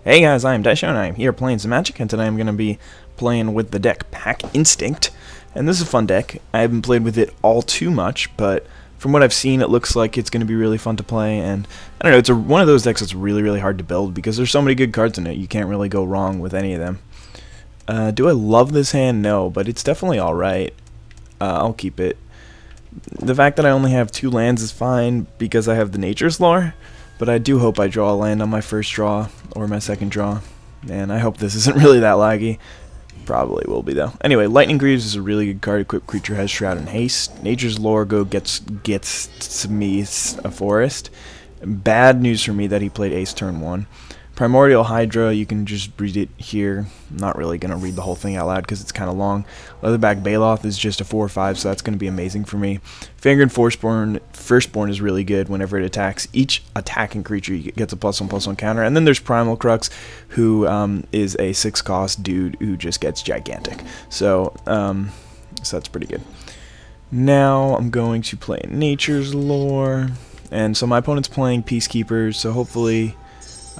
Hey guys, I am IzDaisho and I am here playing some Magic, and today I'm going to be playing with the deck Pack Instinct. And this is a fun deck. I haven't played with it all too much, but from what I've seen it looks like it's going to be really fun to play. And I don't know, it's one of those decks that's really hard to build because there's so many good cards in it. You can't really go wrong with any of them. Do I love this hand? No, but it's definitely alright. I'll keep it. The fact that I only have 2 lands is fine because I have the Nature's Lore. But I do hope I draw a land on my first draw, or my second draw. And I hope this isn't really that laggy. Probably will be, though. Anyway, Lightning Greaves is a really good card. Equipped creature has Shroud and Haste. Nature's Lore gets to me a forest. Bad news for me that he played Ace turn 1. Primordial Hydra, you can just read it here. I'm not really going to read the whole thing out loud because it's kind of long. Leatherback Baloth is just a 4/5, so that's going to be amazing for me. Fangren Firstborn is really good whenever it attacks. Each attacking creature gets a +1/+1 counter. And then there's Primal Crux, who is a 6-cost dude who just gets gigantic. So that's pretty good. Now I'm going to play Nature's Lore. And so my opponent's playing Peacekeepers, so hopefully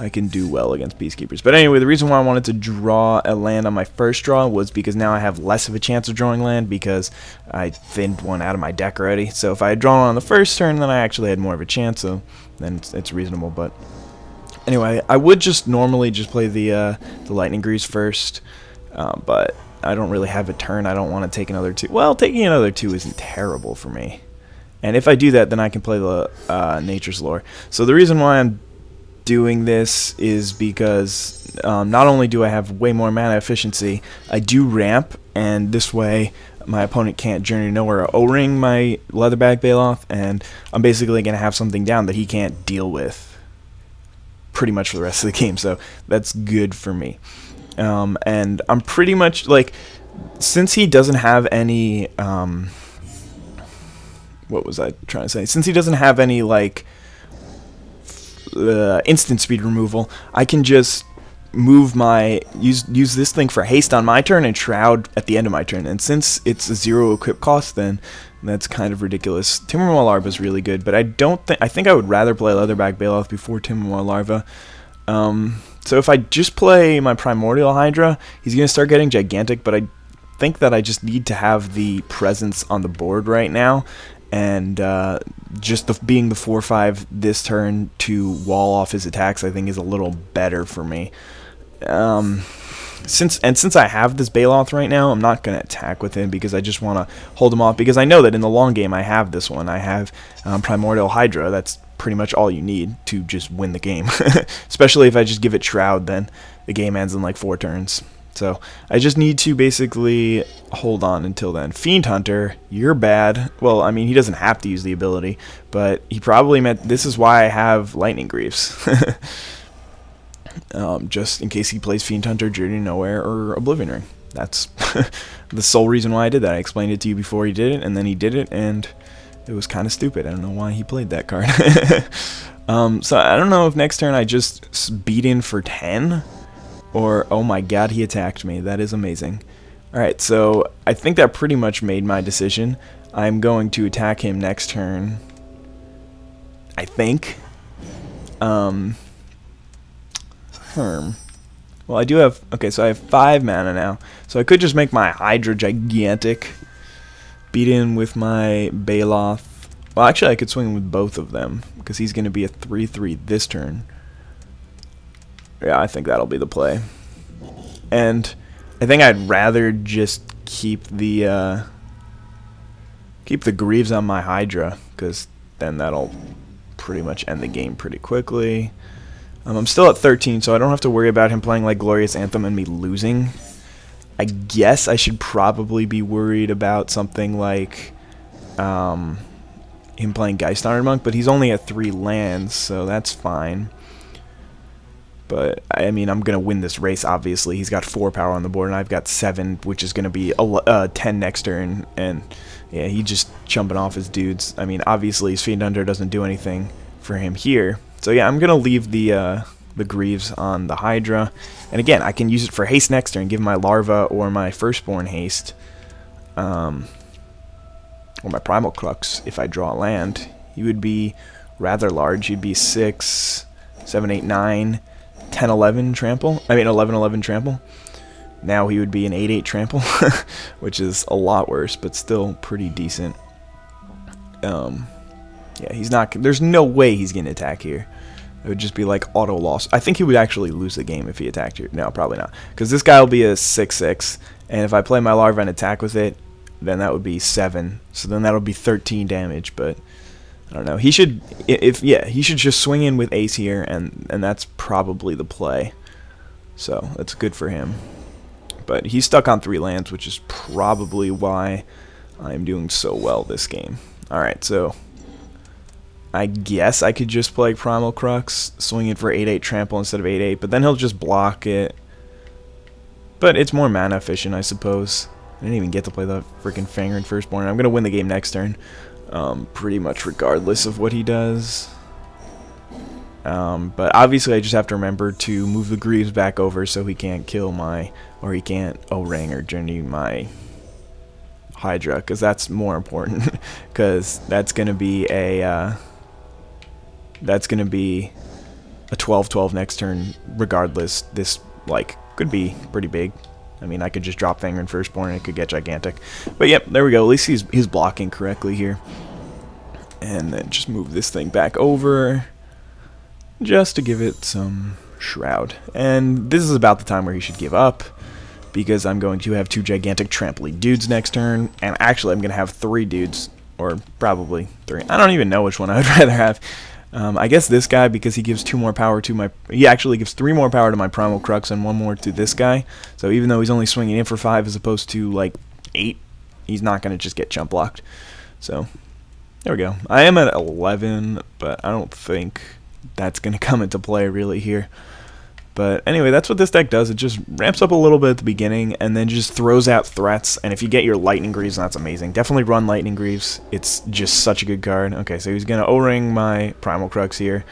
I can do well against Peacekeepers. But anyway, the reason why I wanted to draw a land on my first draw was because now I have less of a chance of drawing land because I thinned one out of my deck already. So if I had drawn one on the first turn, then I actually had more of a chance, so then it's reasonable. But anyway, I would just normally just play the Lightning Greaves first, but I don't really have a turn. I don't want to take another 2. Well, taking another 2 isn't terrible for me. And if I do that, then I can play the Nature's Lore. So the reason why I'm doing this is because not only do I have way more mana efficiency, I do ramp, and this way my opponent can't Journey to Nowhere or O-Ring my Leatherback Baloth, and I'm basically going to have something down that he can't deal with pretty much for the rest of the game, so that's good for me. And I'm pretty much, like, since he doesn't have any, what was I trying to say? Since he doesn't have any, like, instant speed removal, I can just move my use this thing for haste on my turn and Shroud at the end of my turn, and since it's a 0 equip cost, then that's kind of ridiculous. Timbermaw Larva is really good, but I think I would rather play Leatherback Baloth before Timbermaw Larva. So if I just play my Primordial Hydra, he's gonna start getting gigantic, but I think that I just need to have the presence on the board right now. And just being the 4/5 this turn to wall off his attacks, I think is a little better for me. Since I have this Baloth right now, I'm not going to attack with him because I just want to hold him off, because I know that in the long game I have this one. I have Primordial Hydra. That's pretty much all you need to just win the game. Especially if I just give it Shroud, then the game ends in like 4 turns. So I just need to basically hold on until then. Fiend Hunter, you're bad. Well, I mean, he doesn't have to use the ability, but he probably meant this is why I have Lightning Greaves. Just in case he plays Fiend Hunter, Journey to Nowhere, or Oblivion Ring. That's the sole reason why I did that. I explained it to you before he did it, and then he did it, and it was kind of stupid. I don't know why he played that card. So I don't know if next turn I just beat in for 10. Or, oh my god, he attacked me. That is amazing. Alright, so I think that pretty much made my decision. I'm going to attack him next turn. I think. Well, I do have... Okay, so I have 5 mana now. So I could just make my Hydra gigantic. Beat in with my Baloth. Well, actually, I could swing with both of them, because he's going to be a 3/3 this turn. Yeah, I think that'll be the play. And I think I'd rather just keep the Greaves on my Hydra, because then that'll pretty much end the game pretty quickly. I'm still at 13, so I don't have to worry about him playing like Glorious Anthem and me losing. I guess I should probably be worried about something like him playing Geist Iron Monk, but he's only at 3 lands, so that's fine. But, I mean, I'm going to win this race, obviously. He's got 4 power on the board, and I've got 7, which is going to be 10 next turn. And, yeah, he's just jumping off his dudes. I mean, obviously, his Fiend Hunter doesn't do anything for him here. So, yeah, I'm going to leave the Greaves on the Hydra. And, again, I can use it for haste next turn, give my Larva or my Firstborn haste. Or my Primal Crux, if I draw a land. He would be rather large. He'd be 6, 7, 8, 9... 10-11 trample. I mean 11-11 trample. Now he would be an 8-8 trample, which is a lot worse, but still pretty decent. Yeah, he's not. There's no way he's gonna attack here. It would just be like auto loss. I think he would actually lose the game if he attacked here. No, probably not, because this guy will be a 6-6, and if I play my larva and attack with it, then that would be 7. So then that would be 13 damage. But I don't know. He should, he should just swing in with ace here, and that's probably the play. So that's good for him. But he's stuck on 3 lands, which is probably why I'm doing so well this game. All right, so I guess I could just play Primal Crux, swing it for 8-8 trample instead of 8-8, but then he'll just block it. But it's more mana efficient, I suppose. I didn't even get to play the freaking Fangren Firstborn. I'm going to win the game next turn, pretty much regardless of what he does. But obviously I just have to remember to move the Greaves back over so he can't kill my, or he can't O-Ring or Journey my Hydra, because that's more important, because that's going to be a... That's going to be a 12-12 next turn regardless. This, like, could be pretty big. I mean, I could just drop Fangren Firstborn and it could get gigantic. But yep, there we go. At least he's blocking correctly here. And then just move this thing back over just to give it some Shroud. And this is about the time where he should give up, because I'm going to have 2 gigantic tramply dudes next turn. And actually, I'm going to have 3 dudes, or probably 3. I don't even know which one I would rather have. I guess this guy, because he gives 2 more power to my... He actually gives 3 more power to my Primal Crux and 1 more to this guy. So even though he's only swinging in for 5 as opposed to, like, 8, he's not going to just get chump blocked. So, there we go. I am at 11, but I don't think that's going to come into play really here. But anyway, that's what this deck does. It just ramps up a little bit at the beginning and then just throws out threats. And if you get your Lightning Greaves, that's amazing. Definitely run Lightning Greaves. It's just such a good card. Okay, so he's going to O-Ring my Primal Crux here.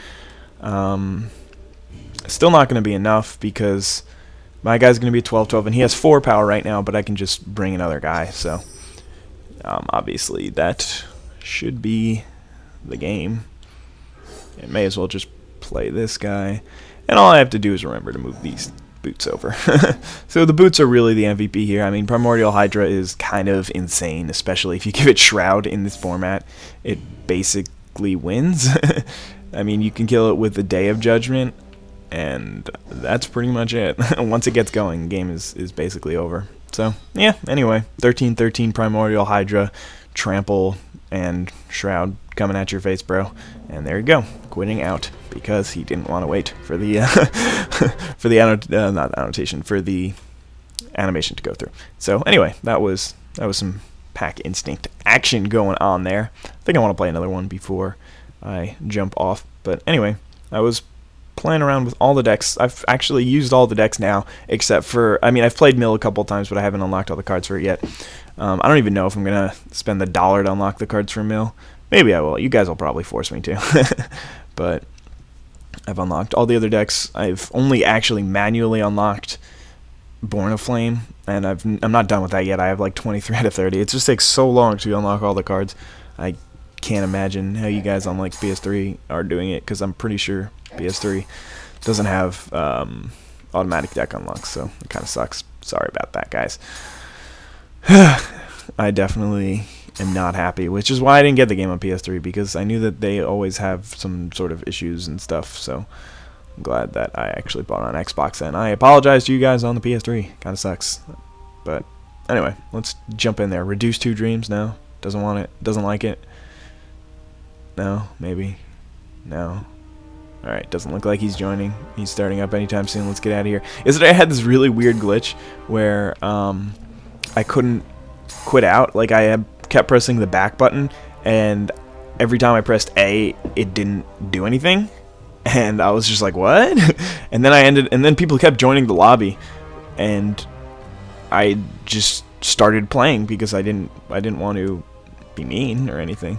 Still not going to be enough because my guy's going to be 12-12. And he has 4 power right now, but I can just bring another guy. So obviously that should be the game. It may as well just play this guy. And all I have to do is remember to move these boots over. So the boots are really the MVP here. I mean, Primordial Hydra is kind of insane, especially if you give it Shroud in this format. It basically wins. I mean, you can kill it with the Day of Judgment, and that's pretty much it. Once it gets going, the game is basically over. So, yeah, anyway, 13-13 Primordial Hydra, Trample, and Shroud coming at your face, bro. And there you go, quitting out because he didn't want to wait for the for the not annotation, for the animation to go through. So anyway, that was some Pack Instinct action going on there. I think I want to play another one before I jump off. But anyway, I was playing around with all the decks. I've actually used all the decks now, except for, I mean, I've played Mill a couple times, but I haven't unlocked all the cards for it yet. I don't even know if I'm going to spend the $1 to unlock the cards for Mill. Maybe I will. You guys will probably force me to. But I've unlocked all the other decks. I've only actually manually unlocked Born of Flame, and I'm not done with that yet. I have like 23 out of 30. It just takes so long to unlock all the cards. I can't imagine how you guys on like PS3 are doing it, because I'm pretty sure PS3 doesn't have automatic deck unlocks, so it kind of sucks. Sorry about that, guys. I definitely am not happy, which is why I didn't get the game on PS3, because I knew that they always have some sort of issues and stuff, so I'm glad that I actually bought it on Xbox, and I apologize to you guys on the PS3. Kind of sucks. But anyway, let's jump in there. Reduce 2 dreams? No. Doesn't want it. Doesn't like it. No. Maybe. No. Alright, doesn't look like he's joining. He's starting up anytime soon. Let's get out of here. Yesterday I had this really weird glitch where I couldn't quit out. Like, I kept pressing the back button, and every time I pressed A, it didn't do anything. And I was just like, what? And then people kept joining the lobby, and I just started playing because I didn't want to be mean or anything.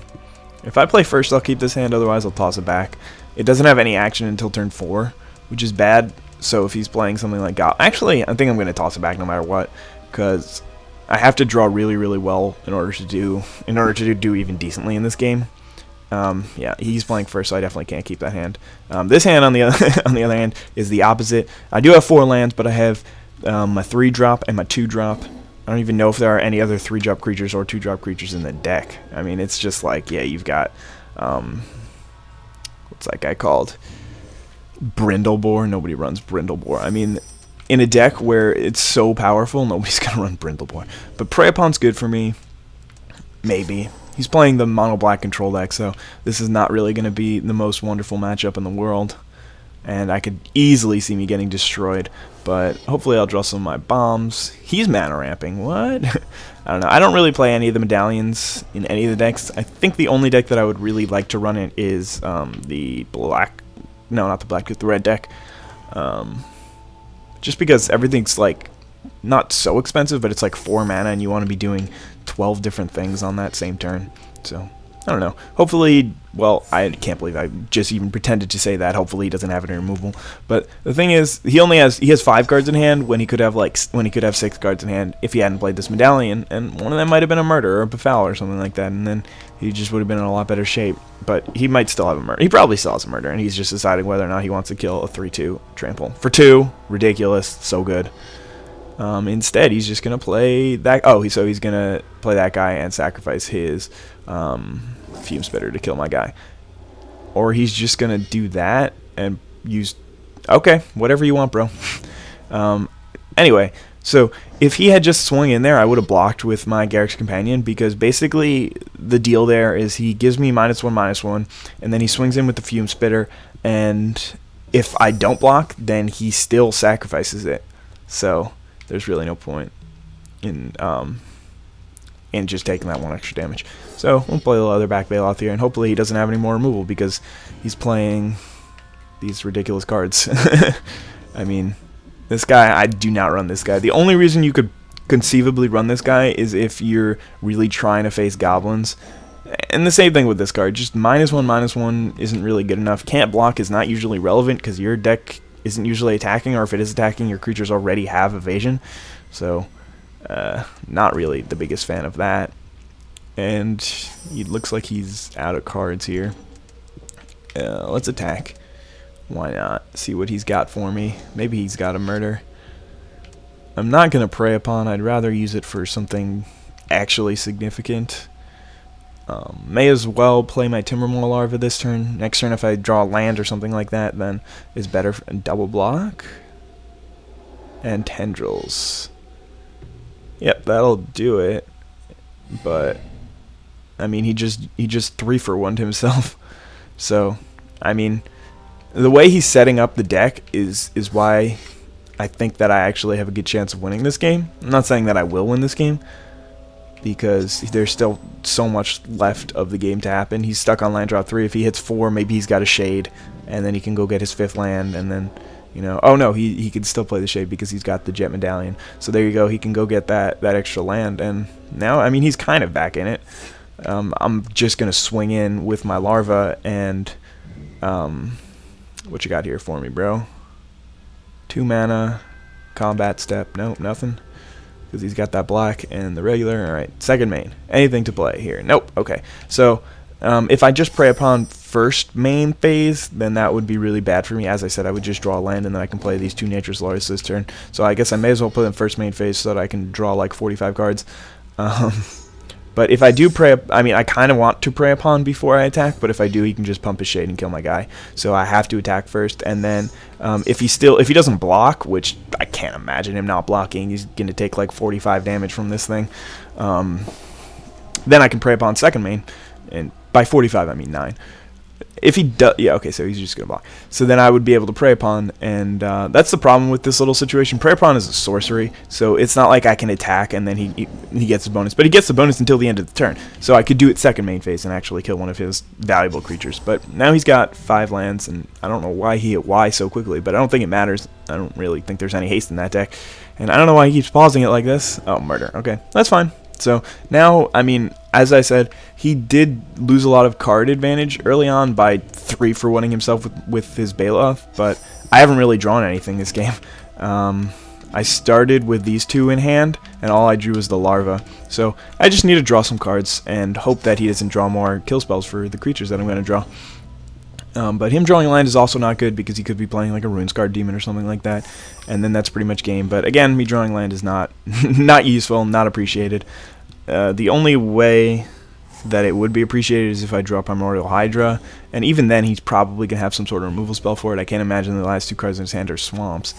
If I play first, I'll keep this hand, otherwise I'll toss it back. It doesn't have any action until turn 4, which is bad. So if he's playing something like God, actually, I think I'm going to toss it back no matter what, because I have to draw really, really well in order to do even decently in this game. Yeah, he's playing first, so I definitely can't keep that hand. This hand, on the other hand, is the opposite. I do have 4 lands, but I have my 3-drop and my 2-drop. I don't even know if there are any other 3-drop creatures or 2-drop creatures in the deck. I mean, it's just like, yeah, you've got, what's that guy called? Brindlebore. Nobody runs Brindlebore. I mean, in a deck where it's so powerful, nobody's going to run Brindlebore. But Prey Upon's good for me. Maybe. He's playing the mono black control deck, so this is not really going to be the most wonderful matchup in the world. And I could easily see me getting destroyed, but hopefully I'll draw some of my bombs. He's mana ramping. What? I don't know. I don't really play any of the medallions in any of the decks. I think the only deck that I would really like to run it is the black... No, not the black, the red deck. Just because everything's like not so expensive, but it's like 4 mana and you want to be doing 12 different things on that same turn. So, I don't know. Hopefully, well, I can't believe I just even pretended to say that. Hopefully he doesn't have any removal. But the thing is, he has 5 cards in hand when he could have 6 cards in hand if he hadn't played this medallion, and one of them might have been a murder or a befoul or something like that, and then he just would have been in a lot better shape. But he might still have a murder. He probably still has a murder, and he's just deciding whether or not he wants to kill a 3/2 trample. For 2, ridiculous, so good. Instead, he's just gonna play that. Oh, so he's gonna play that guy and sacrifice his Fume Spitter to kill my guy, or he's just gonna do that and use. Okay, whatever you want, bro. Anyway, so if he had just swung in there, I would have blocked with my Garrick's Companion, because basically the deal there is he gives me -1/-1, and then he swings in with the Fume Spitter, and if I don't block, then he still sacrifices it. So there's really no point in just taking that 1 extra damage. So we'll play a little other back Bailoff here, and hopefully he doesn't have any more removal, because he's playing these ridiculous cards. I mean, this guy, I do not run this guy. The only reason you could conceivably run this guy is if you're really trying to face goblins. And the same thing with this card. Just -1/-1 isn't really good enough. Can't block is not usually relevant, because your deck isn't usually attacking, or if it is attacking, your creatures already have evasion. So, not really the biggest fan of that. And it looks like he's out of cards here. Let's attack. Why not? See what he's got for me. Maybe he's got a murder. I'm not going to Prey Upon. I'd rather use it for something actually significant. May as well play my Timbermaw Larva this turn. Next turn, if I draw a land or something like that, then is better for double block. And Tendrils. Yep, that'll do it. But I mean, he just 3-for-1'd himself. So, I mean, the way he's setting up the deck is why I think that I actually have a good chance of winning this game. I'm not saying that I will win this game, because there's still so much left of the game to happen. He's stuck on land drop 3. If he hits 4, maybe he's got a Shade, and then he can go get his 5th land, and then, you know, oh no, he can still play the Shade because he's got the Jet Medallion. So there you go, he can go get that extra land, and now, I mean, he's kind of back in it. I'm just going to swing in with my Larva, and what you got here for me, bro? 2 mana, combat step, nope, nothing. Because he's got that black and the regular. Alright, second main. Anything to play here? Nope. Okay. So, if I just Prey Upon first main phase, then that would be really bad for me. As I said, I would just draw land, and then I can play these 2 Nature's Lawyers this turn. So I guess I may as well put in first main phase so that I can draw like 45 cards. But if I do I mean, I kind of want to Prey Upon before I attack, but if I do, he can just pump his Shade and kill my guy. So I have to attack first, and then if he doesn't block, which I can't imagine him not blocking, he's going to take like 45 damage from this thing, then I can Prey Upon second main, and by 45 I mean 9. If he does, yeah, okay, so he's just going to block. So then I would be able to Prey Upon, and that's the problem with this little situation. Prey Upon is a sorcery, so it's not like I can attack and then he gets a bonus. But he gets the bonus until the end of the turn. So I could do it second main phase and actually kill one of his valuable creatures. But now he's got 5 lands, and I don't know why he hit Y so quickly, but I don't think it matters. I don't really think there's any haste in that deck. And I don't know why he keeps pausing it like this. Oh, murder. Okay, that's fine. So now, I mean, as I said, he did lose a lot of card advantage early on by 3-for-1ing himself with his Bailoff, but I haven't really drawn anything this game. I started with these two in hand, and all I drew was the larva. So I just need to draw some cards and hope that he doesn't draw more kill spells for the creatures that I'm going to draw. But him drawing land is also not good because he could be playing like a Runescarred Demon or something like that, and then that's pretty much game. But again, me drawing land is not not useful, not appreciated. The only way that it would be appreciated is if I draw Primordial Hydra, and even then he's probably going to have some sort of removal spell for it. I can't imagine the last two cards in his hand are swamps.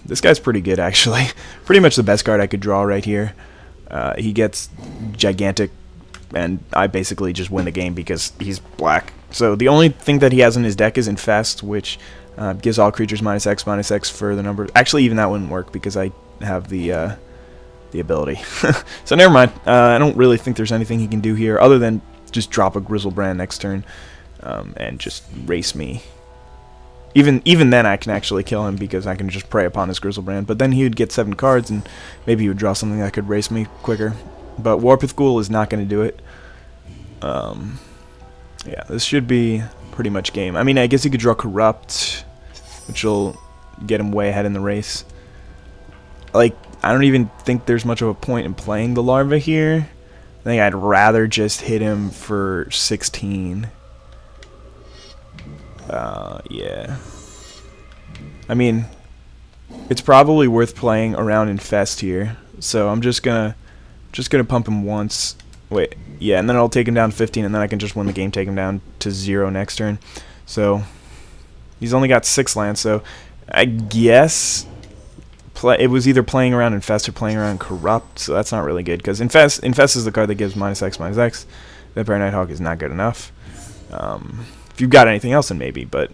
This guy's pretty good, actually. Pretty much the best card I could draw right here. He gets gigantic, and I basically just win the game because he's black. So the only thing that he has in his deck is Infest, which gives all creatures -X for the number. Actually, even that wouldn't work because I have the ability. So never mind. I don't really think there's anything he can do here other than just drop a Grizzlebrand next turn and just race me. Even then I can actually kill him because I can just prey upon his Grizzlebrand. But then he would get 7 cards and maybe he would draw something that could race me quicker. But Warpith Ghoul is not going to do it. Yeah, this should be pretty much game. I mean, I guess he could draw Corrupt, which will get him way ahead in the race. Like, I don't even think there's much of a point in playing the larva here. I think I'd rather just hit him for 16. Yeah. I mean, it's probably worth playing around Infest here. So I'm just gonna pump him once. Wait, yeah, and then I'll take him down 15, and then I can just win the game, take him down to 0 next turn. So he's only got 6 lands, so I guess it was either playing around Infest or playing around Corrupt, so that's not really good, because Infest is the card that gives -X. Vampire Nighthawk is not good enough. If you've got anything else, then maybe, but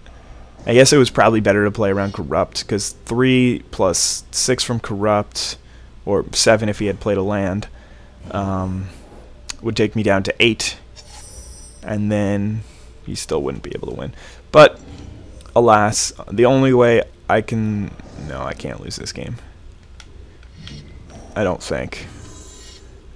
I guess it was probably better to play around Corrupt, because 3 plus 6 from Corrupt, or 7 if he had played a land, would take me down to 8, and then he still wouldn't be able to win. But alas, the only way I can... No, I can't lose this game. I don't think.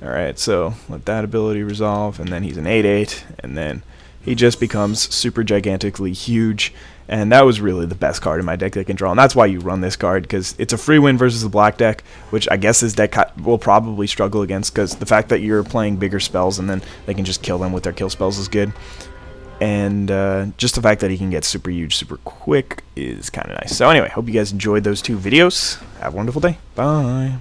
Alright, so let that ability resolve, and then he's an 8/8, and then he just becomes super gigantically huge, and that was really the best card in my deck that can draw, and that's why you run this card, because it's a free win versus the black deck, which I guess this deck will probably struggle against, because the fact that you're playing bigger spells and then they can just kill them with their kill spells is good. And just the fact that he can get super huge super quick is kind of nice. So anyway, hope you guys enjoyed those 2 videos. Have a wonderful day. Bye.